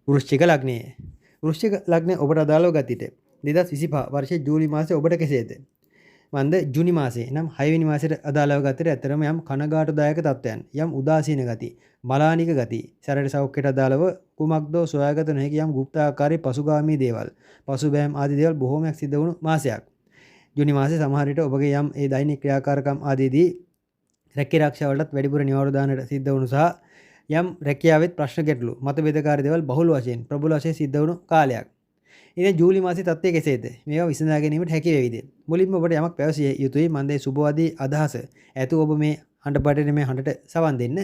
වෘශ්චික ලග්නය. වෘශ්චික ලග්නය ඔබට අදාළව ගතිට 2025 වර්ෂයේ ජූලි මාසයේ ඔබට කෙසේද? මන්ද ජුනි මාසයේ නම් 6 වෙනි මාසයට අදාළව ගතට ඇතරම යම් කනගාටුදායක තත්ත්වයන්, යම් උදාසීන ගති, මලානික ගති, ශරීර සෞඛ්‍යයට අදාළව කුමක්දෝ සොයාගත නොහැකි යම් গুপ্তাකාරී පසුගාමී දේවල්, පසුබෑම් ආදී දේවල් බොහෝමයක් සිද්ධ වුණු මාසයක්. ජුනි මාසයේ සමහර විට ඔබගේ යම් ඒ දෛනික ක්‍රියාකාරකම් ආදීදී රැකී ආරක්ෂා වලටත් වැඩිපුර නිවාඩු දාන්නට සිද්ධ වුණු සහ යම් රැකියාවෙත් ප්‍රශ්න ගැටලු මතභේදකාරී දේවල් බහුල වශයෙන් ප්‍රබල වශයෙන් සිද්ධ වුණු කාලයක්. ඉතින් ජූලි මාසයේ තත්ත්වය කෙසේද? මේවා විසඳා ගැනීමට හැකි වේවිද? මුලින්ම ඔබට යමක් පැවසිය යුතුයි. මන්දේ සුබවාදී අදහස ඇතුව ඔබ මේ හඬපටේ මේ හඬට සවන් දෙන්න.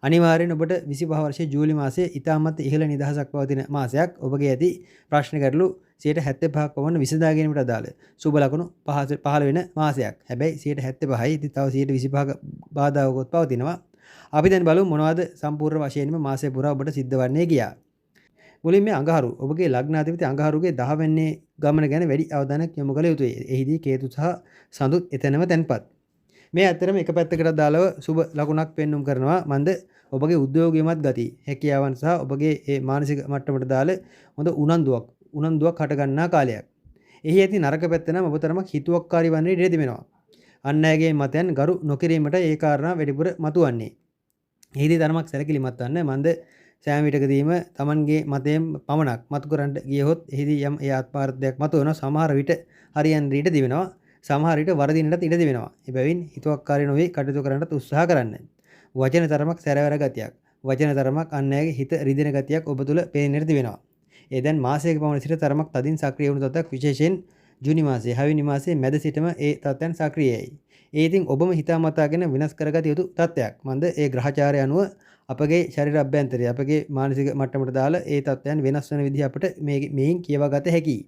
අනිවාර්යෙන් ඔබට 25 වර්ෂයේ ජූලි මාසයේ ඉතාමත් ඉහළ නිදහසක් පවතින මාසයක්. ඔබගේ ඇති ප්‍රශ්න ගැටලු 75ක් පමණ විසඳා ගැනීමට අදාළ සුබ ලකුණු පහළ වෙන මාසයක්. හැබැයි 75යි. ඉතින් තව 125ක බාධාවකුත් පවතිනවා. අපි දැන් බලමු මොනවද සම්පූර්ණ වශයෙන්ම මාසය පුරා ඔබට සිද්ධ වන්නේ කියලා. මුලින් මේ අඟහරු ඔබගේ ලග්නාධිපති අඟහරුගේ 10 වෙනි ගමන ගැන වැඩි අවධානයක් යොමු කළ යුතුයි. එහිදී කේතු සහ සඳුත් එතනම තැන්පත්. මේ ඇත්තටම එක පැත්තකට දාලව සුබ ලකුණක් පෙන්눔 කරනවා. මන්ද ඔබගේ උද්‍යෝගයමත් ගති, හැකියාවන් සහ ඔබගේ ඒ මානසික මට්ටමට දාල හොඳ උනන්දුවක් හට ගන්නා කාලයක්. එහි ඇති නරක පැත්ත නම් ඔබතරමක් හිතුවක්කාරී වන්නේ ඉඩ තිබෙනවා. අන් අයගේ මතයන් ගරු නොකිරීමට ඒ කාරණා වැඩිපුර මතුවන්නේ. එහිදී තරමක් සැලකිලිමත් වන්න. මන්ද සෑම විටකදීම Tamanගේ මතයෙන් පමණක් මතු කරන්න ගියහොත් එහිදී යම් ඒ ආත්මාර්ථයක් මතු වෙනවා. සමහර විට හරියන් රීට දිවෙනවා. සමහර විට වරදින්නට ඉඩ තිබෙනවා. එබැවින් හිතුවක්කාරී නොවි කටයුතු කරන්නට උත්සාහ කරන්න. වචන තරමක් සැරවැර ගතියක්, වචන තරමක් අන් අයගේ හිත රිදෙන ගතියක් ඔබ තුළ පේන්නට තිබෙනවා. ඒ දැන් මාසයක පමණ සිට තරමක් තදින් සක්‍රිය වුණු තත්ත්වයක් විශේෂයෙන් ජූනි මාසයේ 6 වෙනි මාසයේ මැද සිටම ඒ තත්ත්වයන් සක්‍රියයි. ඒ ඉතින් ඔබම හිතාමතාගෙන වෙනස් කරගත යුතු තත්ත්වයක්. මන්ද ඒ ග්‍රහචාරය අනුව අපගේ ශරීර අභ්‍යන්තරය අපගේ මානසික මට්ටමට දාලා ඒ තත්ත්වයන් වෙනස් වෙන විදිහ අපිට මේන් කියවා ගත හැකියි.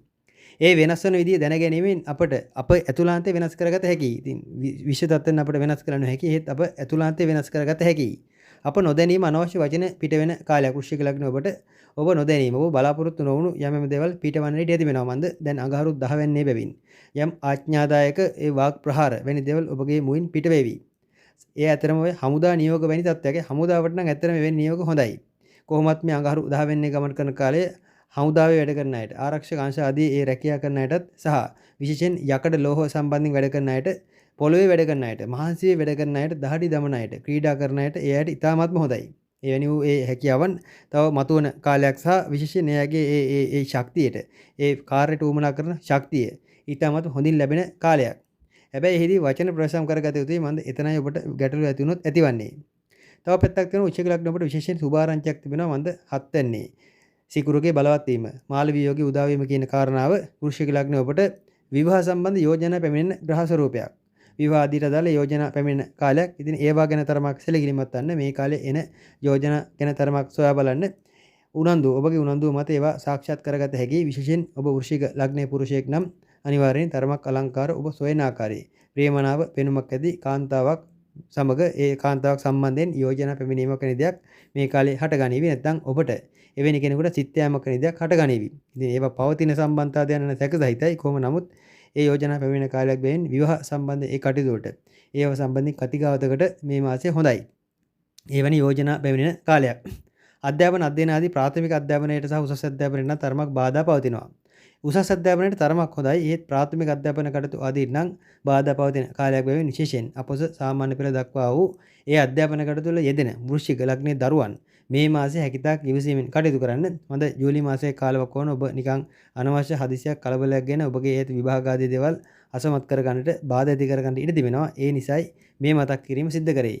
ඒ වෙනස් වෙන විදිහ දැන ගැනීමෙන් අපට අප ඇතුළාන්තය වෙනස් කරගත හැකියි. ඉතින් විශ්ව තත්ත්වයන් අපිට වෙනස් කරන්න හැකි. ඒත් අප ඇතුළාන්තය වෙනස් කරගත හැකියි. අප නොදැනීම අනවශ්‍ය වචන පිට වෙන කාලයක්. වෘශ්චික ලග්න ඔබට ඔබ නොදැනීම ඔබ බලාපොරොත්තු නොවුණු යම් දේවල් පිටවන්න ඉඩ තිබෙනවා. මන්ද දැන් අඟහරු 10 වෙන්නේ බැවින් යම් ආඥාදායක ඒ වාග් ප්‍රහාර වැනි දේවල් ඔබගේ මුවින් පිට වේවි. ඒ අතරම ඔය හමුදා නියෝග වැනි තත්ත්වයක හමුදාවට නම් ඇත්තටම එවැනි නියෝග හොඳයි. කොහොමත් මේ අඟහරු 10 වෙන්නේ ගමන් කරන කාලයේ හමුදාවේ වැඩ කරන අයට, ආරක්ෂක අංශ ආදී ඒ රැකියා කරන අයටත් සහ විශේෂයෙන් යකඩ ලෝහ සම්බන්ධයෙන් වැඩ කරන අයට, පොළොවේ වැඩ කරන අයට, මහන්සියේ වැඩ කරන අයට, දහඩි දමන අයට, ක්‍රීඩා කරන අයට ඒ අයට ඉතාමත්ම හොඳයි. එවැනි වූ ඒ හැකියාවන් තව මතුවන කාලයක් සහ විශේෂයෙන් එයාගේ ඒ ශක්තියට, ඒ කාර්යයට උවමනා කරන ශක්තිය ඉතාමත් හොඳින් ලැබෙන කාලයක්. හැබැයි එහිදී වචන ප්‍රසම් කරගත යුතුයි. මන්ද එතනයි ඔබට ගැටලු ඇති වුණොත් ඇතිවන්නේ. තව පැත්තක් තියෙනවා වෘශ්චික ලග්න ඔබට විශේෂයෙන් සුභාරංචියක් තිබෙනවා. මන්ද 7 වෙන්නේ සිකුරුගේ බලවත් වීම, මාළවී යෝගී උදා වීම කියන කාරණාව වෘශ්චික ලග්න ඔබට විවාහ සම්බන්ධ යෝජනා පැමිණෙන ග්‍රහ ස්වරූපයක්. විවාහ ආදීට අදාළ යෝජනා පැමිණෙන කාලයක්. ඉතින් ඒවා ගැන තරමක් සැලකිලිමත් වන්න. මේ කාලේ එන යෝජනා ගැන තරමක් සොයා බලන්න. ඔබගේ උනන්දුව මත ඒවා සාක්ෂාත් කරගත හැකි. විශේෂයෙන් ඔබ වෘශ්චික ලග්නයේ පුරුෂයෙක් නම් අනිවාර්යෙන් තරමක් අලංකාර ඔබ සොයන ආකාරයේ ප්‍රේමනාව පෙනුමක් ඇති කාන්තාවක් සමග ඒ කාන්තාවක් සම්බන්ධයෙන් යෝජනා පැමිණීමක් වෙන දෙයක් මේ කාලේ හටගනීවි. නැත්නම් ඔබට එවැනි කෙනෙකුට සිත් යාමක් වෙන දෙයක් හටගනීවි. ඉතින් ඒවා පවතින සම්බන්ධතාවයන් යන සැකසහිතයි. කොහොම නමුත් ඒ යෝජනා පැමිණෙන කාලයක් බැවින් විවාහ සම්බන්ධ ඒ කටයුතු වලට ඒව සම්බන්ධින් කතිකාවතකට මේ මාසය හොඳයි. එවැනි යෝජනා පැමිණෙන කාලයක්. අධ්‍යාපන අධ්‍යයන ආදී ප්‍රාථමික අධ්‍යාපනයට සහ උසස් අධ්‍යාපනයට නම් තරමක් බාධා පවතිනවා. උසස් අධ්‍යාපනයට තරමක් හොඳයි. ඒත් ප්‍රාථමික අධ්‍යාපන කටයුතු ආදී නම් බාධා පවතින කාලයක් බැවින් විශේෂයෙන් අපොස සාමාන්‍ය පෙළ දක්වා වූ ඒ අධ්‍යාපන කටයුතු වල යෙදෙන වෘශ්චික ලග්නයේ දරුවන් මේ මාසයේ හැකිතාක් ඉවසීමෙන් කටයුතු කරන්න. හොඳ ජූලි මාසයේ කාලවක වන ඔබ නිකන් අනවශ්‍ය හදිසියක් කලබලයක් ගැන ඔබගේ ඒත් විභාග ආදී දේවල් අසමත් කර ගන්නට බාධා ඇති කර ගන්නට ඉඩ තිබෙනවා. ඒ නිසායි මේ මතක් කිරීම සිද්ධ කරේ.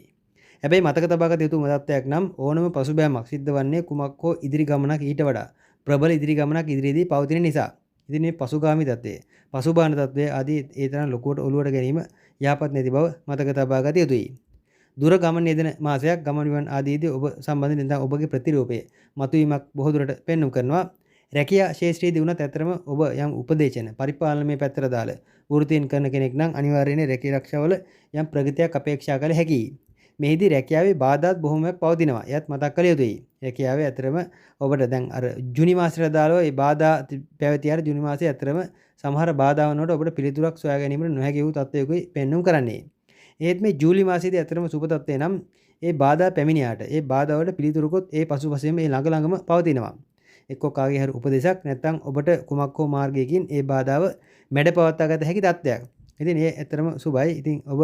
හැබැයි මතක තබා ගත යුතු තත්ත්වයක් නම් ඕනම පසුබෑමක් සිද්ධ වන්නේ කුමක් හෝ ඉදිරි ගමනක් ඊට වඩා ප්‍රබල ඉදිරි ගමනක් ඉදිරියේදී පවතින නිසා. ඉතින් මේ පසුගාමී තත්ත්වය, පසුබාහන තත්ත්වය ආදී ඒ තරම් ලොකුවට ඔලුවට ගැනීම යහපත් නැති බව මතක තබා ගත යුතුයි. දුර ගමන යෙදෙන මාසයක් ගමන විමන් ආදීදී ඔබ සම්බන්ධයෙන් නැත්නම් ඔබගේ ප්‍රතිරූපය මතුවීමක් බොහෝ දුරට පෙන්වු කරනවා. රැකියා ශාස්ත්‍රයේදී වුණත් ඇතරම ඔබ යම් උපදේශන පරිපාලනමය පැත්තට දාලා වෘත්තීන් කරන කෙනෙක් නම් අනිවාර්යයෙන්ම රැකී ආරක්ෂාවල යම් ප්‍රගතියක් අපේක්ෂා කළ හැකියි. මෙහිදී රැකියාවේ බාධාත් බොහොමයක් පවතිනවා. එයත් මතක් කළ යුතුයි. රැකියාවේ ඇතරම ඔබට දැන් අර ජුනි මාසයට දාලා මේ බාධා පැවති අර ජුනි මාසයේ ඇතරම සමහර බාධාවන් වලට ඔබට පිළිතුරක් සොයා ගැනීමට නොහැකි වූ තත්ත්වයකයි පෙන්වුම් කරන්නේ. ඒත් මේ ජූලි මාසයේදී ඇතරම සුබ තත්ත්වය නම් ඒ බාධා පැමිණියාට ඒ බාධා වලට පිළිතුරුකොත් ඒ පසුපසෙම ඒ ළඟ ළඟම පවතිනවා. එක්කෝ කාගේ හරි උපදේශක් නැත්නම් ඔබට කුමක් හෝ මාර්ගයකින් ඒ බාධාව මැඩ පවත්වා ගත හැකි තත්ත්වයක්. ඉතින් ඒ ඇත්තරම සුබයි. ඉතින් ඔබ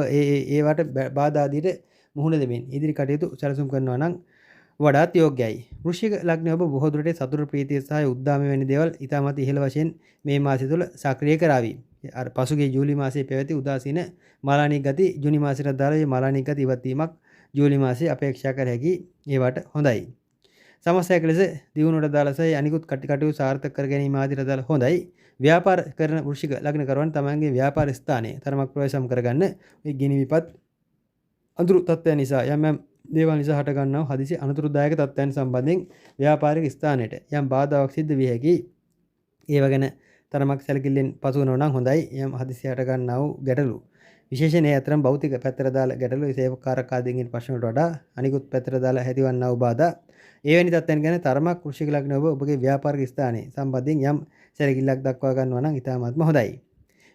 ඒවට බාධා ආදියට මුහුණ දෙමින් ඉදිරි කටයුතු සැලසුම් කරනවා නම් වඩාත් යෝග්‍යයි. වෘශ්චික ලග්නය ඔබ බොහෝ දුරට සතුට ප්‍රීතිය සහ උද්දාම වැනි දේවල් ඉතාමත් ඉහළ වශයෙන් මේ මාසය තුළ සක්‍රිය කරાવી. අර පසුගිය ජූලි මාසයේ පැවති උදාසීන මාලානික ගති ජූනි මාසයට දාලා මේ මාලානික ගති ඉවත් වීමක් ජූලි මාසයේ අපේක්ෂා කර හැකි ඒවට හොඳයි. සමස්තයක් ලෙස දියුණුවට දාලා සහ අනිකුත් කටයුතු සාර්ථක කර ගැනීම ආදියට දාලා හොඳයි. ව්‍යාපාර කරන වෘශ්චික ලග්න කරවන් තමන්ගේ ව්‍යාපාර ස්ථානයේ තරමක් ප්‍රවේශම් කරගන්න මේ ගිනි විපත් අඳුරු තත්ත්වයන් නිසා යම් දේවල් නිසා හට ගන්නා හදිසි අනතුරුදායක තත්ත්වයන් සම්බන්ධයෙන් ව්‍යාපාරික ස්ථානයට යම් බාධාවක් සිද්ධ විය හැකි. ඒව ගැන තරමක් සැලකිල්ලෙන් පසු වෙනවා නම් හොඳයි. යම් හදිසි හට ගන්නා වූ ගැටලු විශේෂයෙන් ඒ අතරම භෞතික පැත්තට දාලා ගැටලු සේවකාරක ආදීන්ගේ ප්‍රශ්න වලට වඩා අනිකුත් පැත්තට දාලා ඇතිවන්නා වූ බාධා එවැනි තත්ත්වයන් ගැන තරමක් වෘශ්චික ලග්න ඔබගේ ව්‍යාපාරික ස්ථානයේ සම්බන්ධයෙන් යම් සැලකිල්ලක් දක්වා ගන්නවා නම් ඉතාමත්ම හොඳයි.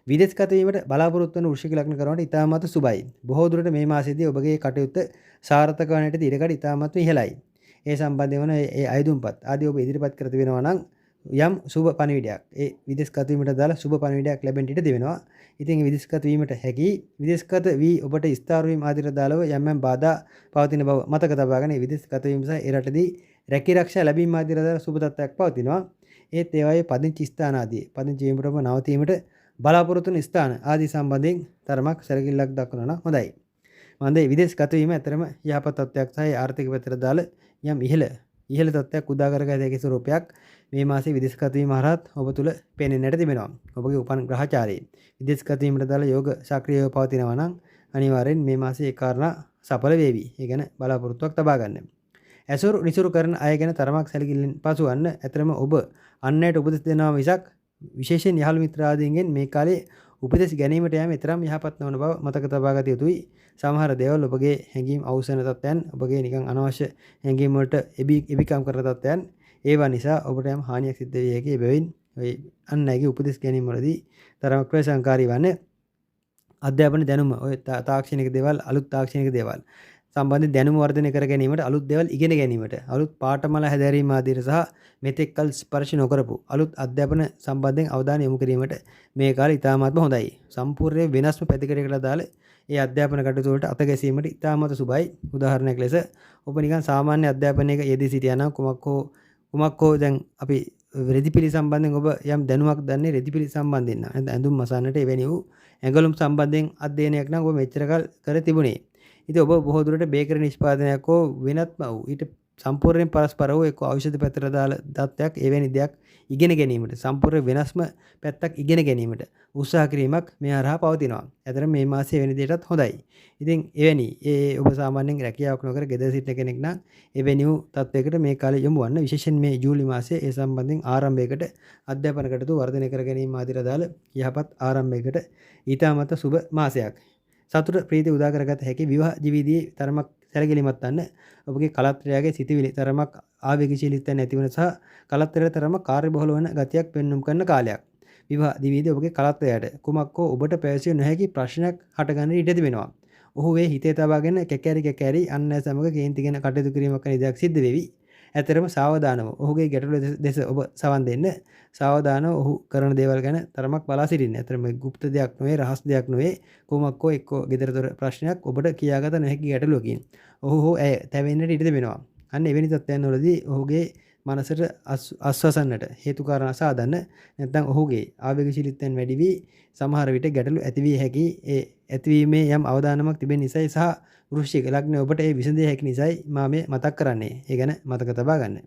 විදේශගත වීමට බලාපොරොත්තු වන වෘශ්චික ලග්න කරවන්ට ඉතාමත් සුබයි. බොහෝ දුරට මේ මාසයේදී ඔබගේ කටයුත්ත සාර්ථක වන්නට ඉඩකඩ ඉතාමත් ඉහළයි. ඒ සම්බන්ධයෙන් වන ඒ අයදුම්පත් ආදී ඔබ ඉදිරිපත් කර තිබෙනවා නම් යම් සුබ පණිවිඩයක් ඒ විදේශගත වීමට දාලා සුබ පණිවිඩයක් ලැබෙන්න ඉඩ තිබෙනවා. ඉතින් විදේශගත වීමට හැකි විදේශගත වී ඔබට ස්ථාර වීම ආදියට දාලව යම් බාධා පවතින බව මතක තබාගෙන විදේශගත වීම සහ ඒ රටදී රැකිරක්ෂා ලැබීම ආදියට දාලා සුබ තත්ත්වයක් පවතිනවා. ඒත් ඒවායේ පදිංචි ස්ථාන ආදී පදිංචි වීමට ඔබ නවතීමට බලාපොරොත්තු වන ස්ථාන ආදී සම්බන්ධයෙන් තරමක් සැලකිල්ලක් දක්වනවා නම් හොඳයි. මන්දේ විදේශගත වීම ඇතරම යහපත් තත්ත්වයක් සහ ආර්ථික පැත්තට දාලා යම් ඉහළ තත්ත්වයක් උදා කරගත හැකි ස්වරූපයක් මේ මාසයේ විදේශගත වීම හරහත් ඔබ තුල පේනෙන්නට තිබෙනවා. ඔබගේ උපන් ග්‍රහචාරයේ විදේශගත වීමට දාලා යෝග සක්‍රියව පවතිනවා නම් අනිවාර්යෙන් මේ මාසයේ ඒ කාරණා සඵල වේවි. ඒ ගැන බලාපොරොත්තුවක් තබා ගන්න. ඇසුරු නිසුරු කරන අය ගැන තරමක් සැලකිල්ලෙන් පසු වන්න. ඇතරම ඔබ අන්නයට උපදෙස් දෙනවා මිසක් විශේෂයෙන් යහළු මිත්‍ර ආදීන්ගෙන් මේ කාලේ උපදෙස් ගැනීමට යෑම තරම් යහපත් නොවන බව මතක තබා ගත යුතුයි. සමහර දේවල් ඔබගේ හැඟීම් අවසන තත්ත්වයන් ඔබගේ නිකන් අනවශ්‍ය හැඟීම් වලට එබිකම් කරන තත්ත්වයන් ඒවා නිසා ඔබට යම් හානියක් සිද්ධ වෙයි හැකි. එබැවින් ඔය අන් අයගේ උපදෙස් ගැනීම වලදී තරමක් ප්‍රසංකාරී වන්නේ. අධ්‍යාපන දැනුම ඔය තාක්ෂණික දේවල් අලුත් තාක්ෂණික දේවල් සම්බන්ධ දැනුම වර්ධනය කර ගැනීමට අලුත් දේවල් ඉගෙන ගැනීමට අලුත් පාඨමාලා හැදෑරීම ආදියට සහ මෙතෙක්කල් ස්පර්ශ නොකරපු අලුත් අධ්‍යාපන සම්බන්ධයෙන් අවධානය යොමු කිරීමට මේ කාලේ ඉතාමත්ම හොඳයි. සම්පූර්ණ වෙනස්ම පැතිකඩයකට දාලා ඒ අධ්‍යාපන කටයුතු වලට අත ගැසීමට ඉතාමත් සුබයි. උදාහරණයක් ලෙස ඔබ නිකන් සාමාන්‍ය අධ්‍යාපනයක යෙදී සිටියා නම් කුමක් හෝ දැන් අපි රෙදිපිලි සම්බන්ධයෙන් ඔබ යම් දැනුමක් දන්නේ රෙදිපිලි සම්බන්ධයෙන් නම් ඇඳුම් මසන්නට එවැනි වූ ඇඟලුම් සම්බන්ධයෙන් අධ්‍යයනයක් නම් ඔබ මෙච්චර කල් කර තිබුණේ. ඉතින් ඔබ බොහෝ දුරට බේකරි නිෂ්පාදනයක් හෝ වෙනත්ම වූ ඊට සම්පූර්ණයෙන් පරස්පර වූ එක්ක ඖෂධ පැත්තට දාලා දත්තයක් එවැනි දෙයක් ඉගෙන ගැනීමට සම්පූර්ණ වෙනස්ම පැත්තක් ඉගෙන ගැනීමට උත්සාහ කිරීමක් මේ හරහා පවතිනවා. ඇතර මේ මාසයේ වෙන දෙයටත් හොඳයි. ඉතින් එවැනි ඔබ සාමාන්‍යයෙන් රැකියාවක් නොකර ගෙදර සිටින කෙනෙක් නම් එවැනි වූ තත්වයකට මේ කාලේ යොමු වන්න. විශේෂයෙන් මේ ජූලි මාසයේ ඒ සම්බන්ධයෙන් ආරම්භයකට අධ්‍යාපන කටයුතු වර්ධනය කර ගැනීම ආදිට දාලා යහපත් ආරම්භයකට ඊටමත් සුබ මාසයක්. සතුට ප්‍රීතිය උදා කරගත හැකි විවාහ ජීවිතයේ තරමක් සැලකිලිමත් වන්න. ඔබගේ කලත්‍රයාගේ සිටිවිලි තරමක් ආවේගශීලීත්වයක් නැතිවන සහ කලත්‍රයට තරම කාර්යබහුල වන ගතියක් පෙන්눔 කරන කාලයක්. විවාහ ජීවිතයේ ඔබගේ කලත්‍රයට කුමක් හෝ ඔබට පැවසිය නොහැකි ප්‍රශ්නයක් හටගන්න ඉඩ තිබෙනවා. ඔහු වේ හිතේ තබාගෙන කැකෑරි අන් අය සමග කේන්තිගෙන කටයුතු කිරීමක් කරන දෙයක් සිද්ධ වෙවි. ඇතරම සාවධානව ඔහුගේ ගැටලු දෙස ඔබ සවන් දෙන්න. සාවධානව ඔහු කරන දේවල් ගැන තරමක් බලා සිටින්න. ඇතරම গুপ্ত දෙයක් නොවේ රහස් දෙයක් නොවේ. කොමක් හෝ එක්ක ගෙදරතොර ප්‍රශ්නයක් ඔබට කියාගත නොහැකි ගැටලුවකින් ඔහු ඇය තැවෙන්නට ඉඩ තිබෙනවා. අන්න එවැනි තත්ත්වයන් වලදී ඔහුගේ මනසට අස්වසන්නට හේතු කාරණා සාදන්න නැත්නම් ඔහුගේ ආවේගශීලීත්වයෙන් වැඩි වී සමහර විට ගැටලු ඇති විය හැකි. ඒ ඇතිවීමේ යම් අවදානමක් තිබෙන නිසායි සහ වෘශ්චික ලග්නය ඔබට ඒ විසඳිය හැකි නිසායි මම මේ මතක් කරන්නේ. ඒ ගැන මතක තබා ගන්න.